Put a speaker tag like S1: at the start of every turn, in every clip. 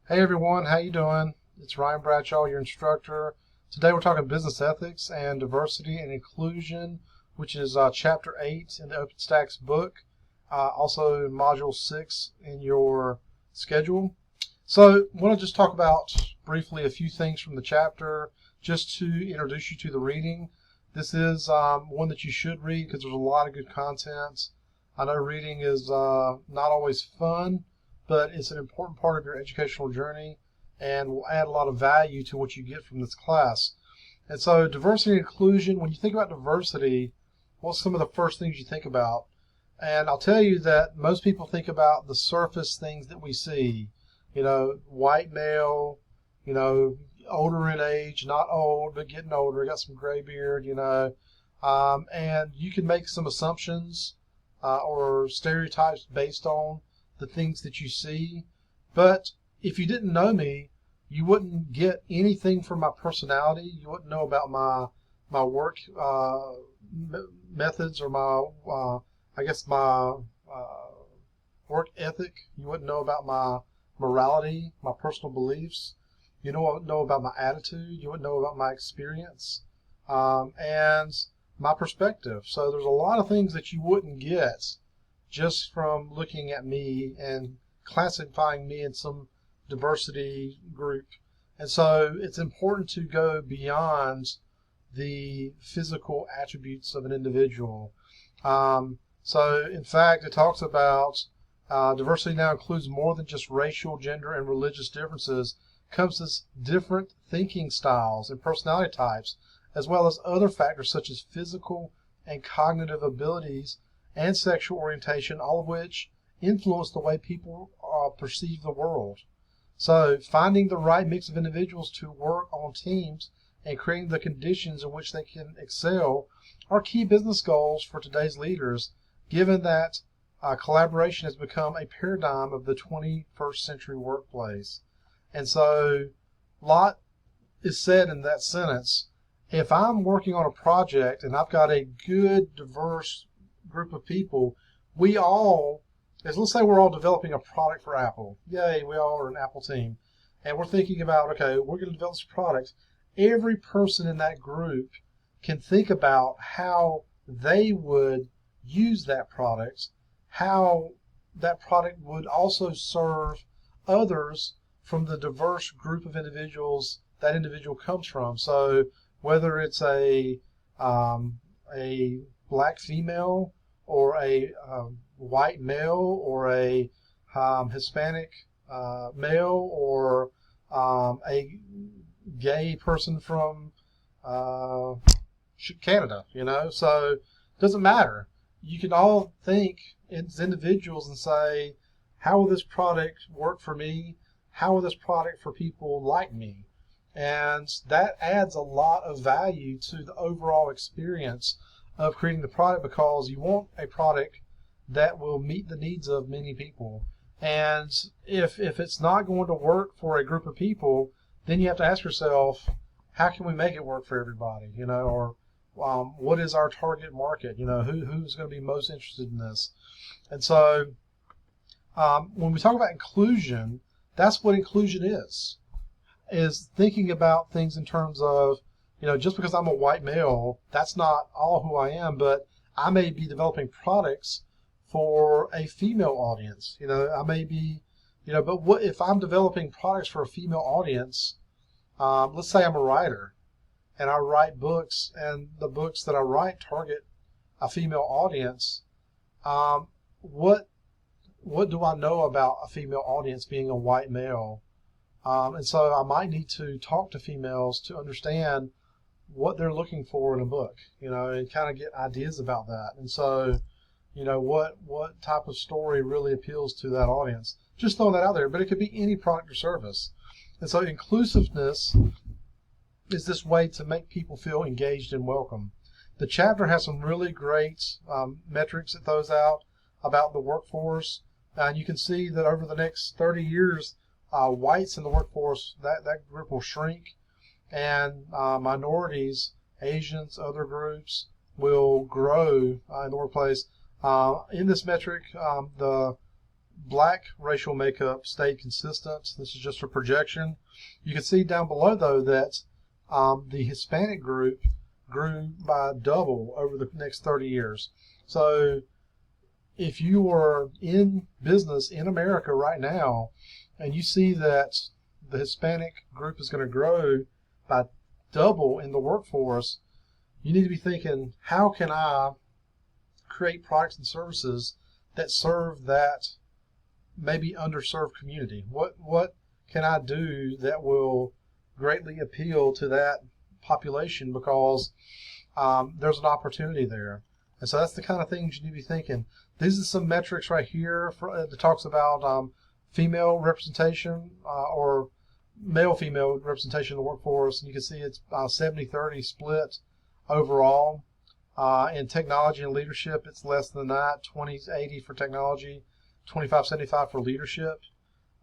S1: Hey everyone, how you doing? It's Ryan Bradshaw, your instructor. Today we're talking business ethics and diversity and inclusion, which is chapter 8 in the OpenStax book, also module 6 in your schedule. So I want to just talk about briefly a few things from the chapter just to introduce you to the reading. This is one that you should read because there's a lot of good content. I know reading is not always fun, but it's an important part of your educational journey and will add a lot of value to what you get from this class. And so diversity and inclusion, when you think about diversity, what's some of the first things you think about? And I'll tell you that most people think about the surface things that we see. White male, older in age, not old, but getting older, got some gray beard, and you can make some assumptions or stereotypes based on the things that you see. But if you didn't know me, you wouldn't get anything from my personality. You wouldn't know about my work methods or my work ethic. You wouldn't know about my morality, my personal beliefs. You wouldn't know about my attitude. You wouldn't know about my experience and my perspective. So there's a lot of things that you wouldn't get just from looking at me and classifying me in some diversity group. And so it's important to go beyond the physical attributes of an individual. So in fact, it talks about diversity now includes more than just racial, gender, and religious differences. Encompasses different thinking styles and personality types, as well as other factors such as physical and cognitive abilities and sexual orientation, all of which influence the way people perceive the world. So finding the right mix of individuals to work on teams and creating the conditions in which they can excel are key business goals for today's leaders, given that collaboration has become a paradigm of the 21st century workplace. And so a lot is said in that sentence. If I'm working on a project and I've got a good, diverse group of people, let's say we're all developing a product for Apple. Yay, we all are an Apple team. And we're thinking about, okay, we're going to develop this product. Every person in that group can think about how they would use that product, how that product would also serve others from the diverse group of individuals that individual comes from. So whether it's a black female or a white male or a Hispanic male or a gay person from Canada, so it doesn't matter. You can all think as individuals and say, how will this product work for me? How will this product for people like me? And that adds a lot of value to the overall experience of creating the product, because you want a product that will meet the needs of many people. And if it's not going to work for a group of people, then you have to ask yourself, how can we make it work for everybody? Or what is our target market? Who's going to be most interested in this? And so when we talk about inclusion, that's what inclusion is thinking about things in terms of, just because I'm a white male, that's not all who I am, but I may be developing products for a female audience. I may be, but what if I'm developing products for a female audience? Let's say I'm a writer and I write books, and the books that I write target a female audience. What do I know about a female audience being a white male? And so I might need to talk to females to understand what they're looking for in a book, and kind of get ideas about that. And so, what type of story really appeals to that audience? Just throwing that out there, but it could be any product or service. And so inclusiveness is this way to make people feel engaged and welcome. The chapter has some really great metrics it throws out about the workforce. And you can see that over the next 30 years, whites in the workforce, that group will shrink, and minorities, Asians, other groups will grow in the workplace. In this metric, the black racial makeup stayed consistent. This is just a projection. You can see down below, though, that the Hispanic group grew by double over the next 30 years. So if you are in business in America right now and you see that the Hispanic group is going to grow by double in the workforce, you need to be thinking, how can I create products and services that serve that maybe underserved community? What can I do that will greatly appeal to that population, because there's an opportunity there. And so that's the kind of things you need to be thinking. These are some metrics right here that talks about female representation or male-female representation in the workforce. And you can see it's 70-30 split overall. In technology and leadership, it's less than that, 20-80 for technology, 25-75 for leadership.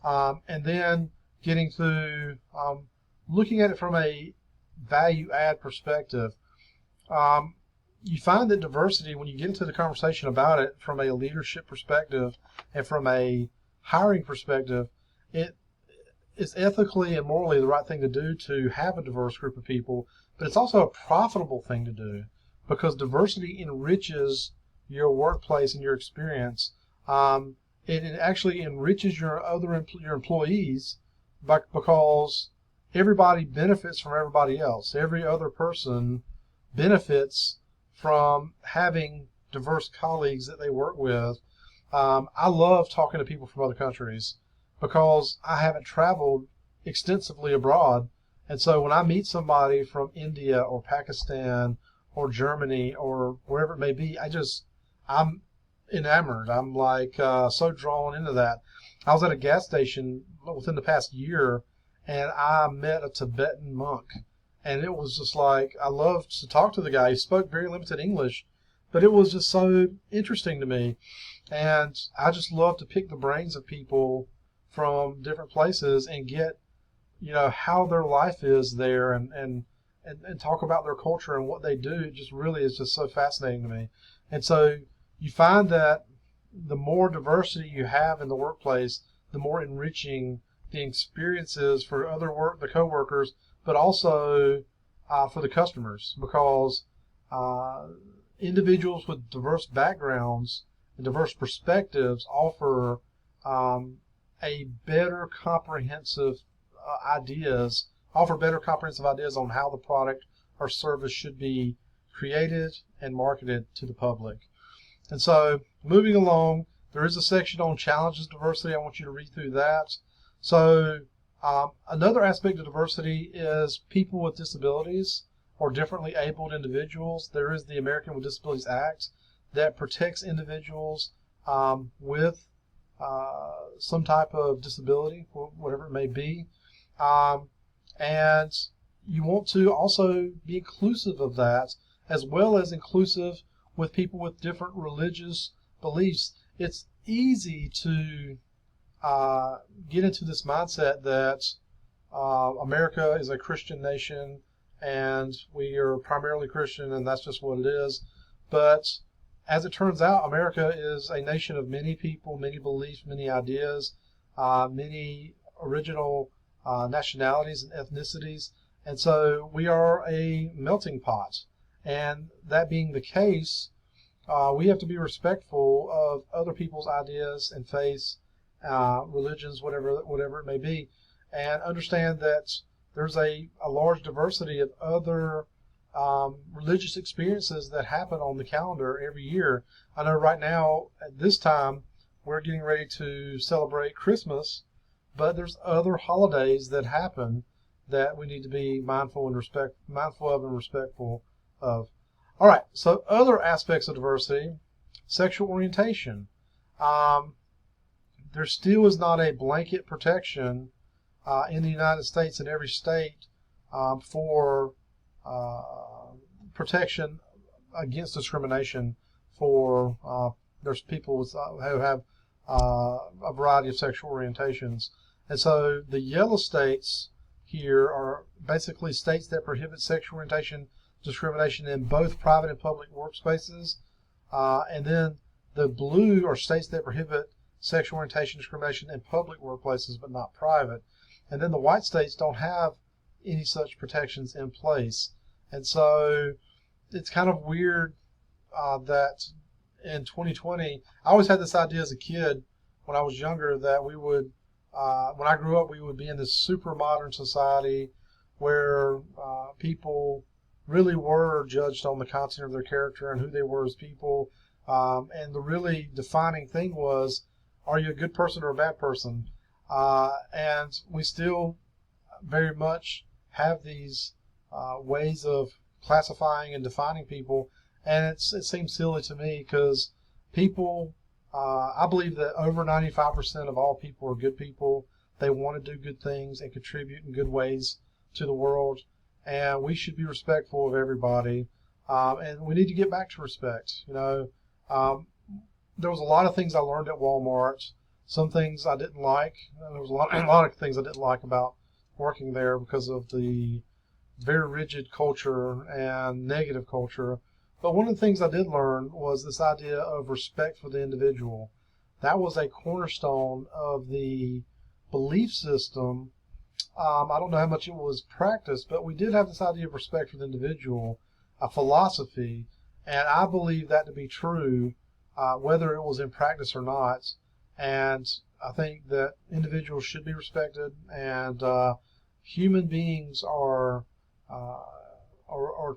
S1: And then getting to looking at it from a value-add perspective, you find that diversity, when you get into the conversation about it from a leadership perspective and from a hiring perspective, it is ethically and morally the right thing to do to have a diverse group of people, but it's also a profitable thing to do because diversity enriches your workplace and your experience. It actually enriches your employees because everybody benefits from everybody else. Every other person benefits from having diverse colleagues that they work with. I love talking to people from other countries because I haven't traveled extensively abroad. And so when I meet somebody from India or Pakistan or Germany or wherever it may be, I'm enamored. I'm like so drawn into that. I was at a gas station within the past year and I met a Tibetan monk. And it was just like, I loved to talk to the guy. He spoke very limited English, but it was just so interesting to me. And I just love to pick the brains of people from different places and get, how their life is there and talk about their culture and what they do. It just really is just so fascinating to me. And so you find that the more diversity you have in the workplace, the more enriching the experiences for the coworkers, but also for the customers, because individuals with diverse backgrounds and diverse perspectives offer a better comprehensive ideas on how the product or service should be created and marketed to the public. And so moving along, there is a section on challenges of diversity. I want you to read through that. So another aspect of diversity is people with disabilities or differently abled individuals. There is the American with Disabilities Act that protects individuals with some type of disability, whatever it may be. And you want to also be inclusive of that, as well as inclusive with people with different religious beliefs. It's easy to get into this mindset that America is a Christian nation and we are primarily Christian and that's just what it is. But as it turns out, America is a nation of many people, many beliefs, many ideas, many original nationalities and ethnicities. And so we are a melting pot. And that being the case, we have to be respectful of other people's ideas and faiths, religions, whatever it may be, and understand that there's a large diversity of other religious experiences that happen on the calendar every year. I know right now at this time we're getting ready to celebrate Christmas, but there's other holidays that happen that we need to be mindful of and respectful of. All right, so other aspects of diversity, sexual orientation. There still is not a blanket protection in the United States in every state for protection against discrimination for there's people who have a variety of sexual orientations. And so the yellow states here are basically states that prohibit sexual orientation discrimination in both private and public workspaces. And then the blue are states that prohibit sexual orientation discrimination in public workplaces but not private. And then the white states don't have any such protections in place. And so it's kind of weird that in 2020, I always had this idea as a kid when I was younger that we would, when I grew up, we would be in this super modern society where people really were judged on the content of their character and who they were as people. And the really defining thing was, are you a good person or a bad person? And we still very much have these ways of classifying and defining people. And it seems silly to me because people, I believe that over 95% of all people are good people. They want to do good things and contribute in good ways to the world. And we should be respectful of everybody. And we need to get back to respect. You know, there was a lot of things I learned at Walmart. Some things I didn't like. There was a lot of things I didn't like about working there because of the very rigid culture and negative culture. But one of the things I did learn was this idea of respect for the individual. That was a cornerstone of the belief system. I don't know how much it was practiced, but we did have this idea of respect for the individual, a philosophy, and I believe that to be true, whether it was in practice or not. And I think that individuals should be respected, and human beings are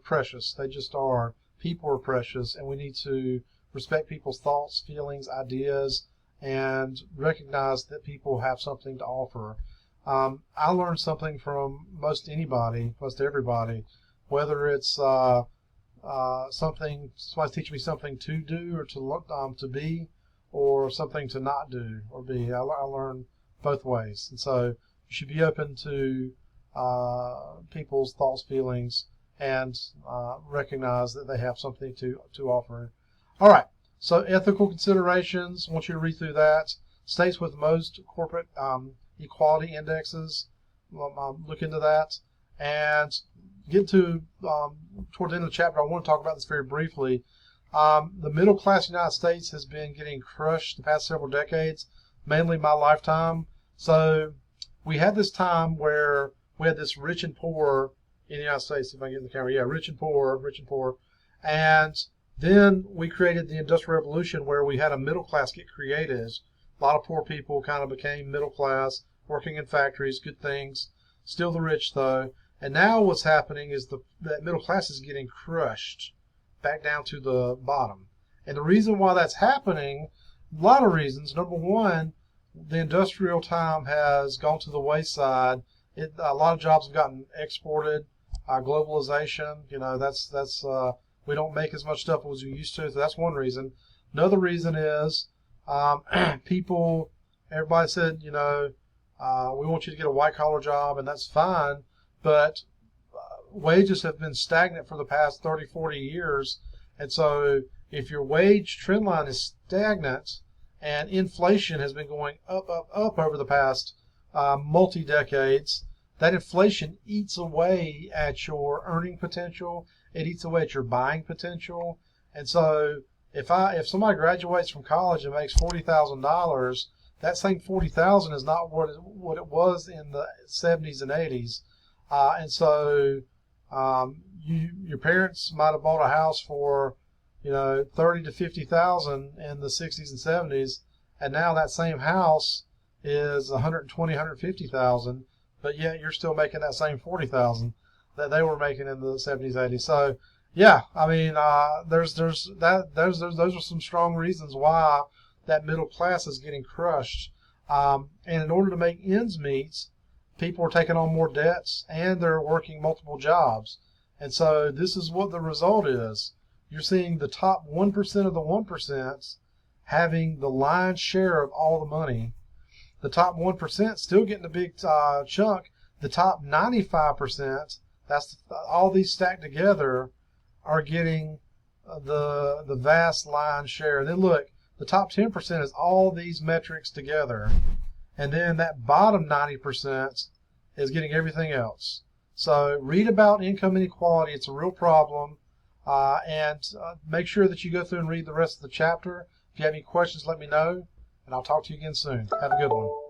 S1: precious. They just are. People are precious, and we need to respect people's thoughts, feelings, ideas, and recognize that people have something to offer. I learned something from most everybody, whether it's somebody's teaching me something to do or to be, or something to not do or be. I learn both ways, and so you should be open to people's thoughts, feelings, and recognize that they have something to offer. All right, so ethical considerations, I want you to read through that. States with most corporate equality indexes, look into that. And get to, toward the end of the chapter, I want to talk about this very briefly. The middle class United States has been getting crushed the past several decades, mainly my lifetime. So we had this time where we had this rich and poor in the United States, if I get in the camera, yeah, rich and poor. And then we created the Industrial Revolution where we had a middle class get created. A lot of poor people kind of became middle class, working in factories, good things. Still the rich, though. And now what's happening is that middle class is getting crushed back down to the bottom. And the reason why that's happening, a lot of reasons. Number one, the industrial time has gone to the wayside. A lot of jobs have gotten exported. Globalization, you know, that's we don't make as much stuff as we used to, so that's one reason. Another reason is everybody said, you know, we want you to get a white-collar job, and that's fine, but wages have been stagnant for the past 30, 40 years, and so if your wage trend line is stagnant and inflation has been going up over the past multi-decades, that inflation eats away at your earning potential. It eats away at your buying potential. And so if somebody graduates from college and makes $40,000, that same $40,000 is not what it was in the 70s and 80s. And so your parents might have bought a house for, you know, $30,000 to $50,000 in the 60s and 70s, and now that same house is $120,000, $150,000. But yet you're still making that same $40,000 that they were making in the 70s, 80s. So yeah, I mean, those are some strong reasons why that middle class is getting crushed. And in order to make ends meet, people are taking on more debts and they're working multiple jobs. And so this is what the result is. You're seeing the top 1% of the 1% having the lion's share of all the money. The top 1% still getting a big chunk. The top 95%, that's all these stacked together, are getting the vast lion's share. And then look, the top 10% is all these metrics together. And then that bottom 90% is getting everything else. So read about income inequality. It's a real problem. And make sure that you go through and read the rest of the chapter. If you have any questions, let me know. and I'll talk to you again soon. Have a good one.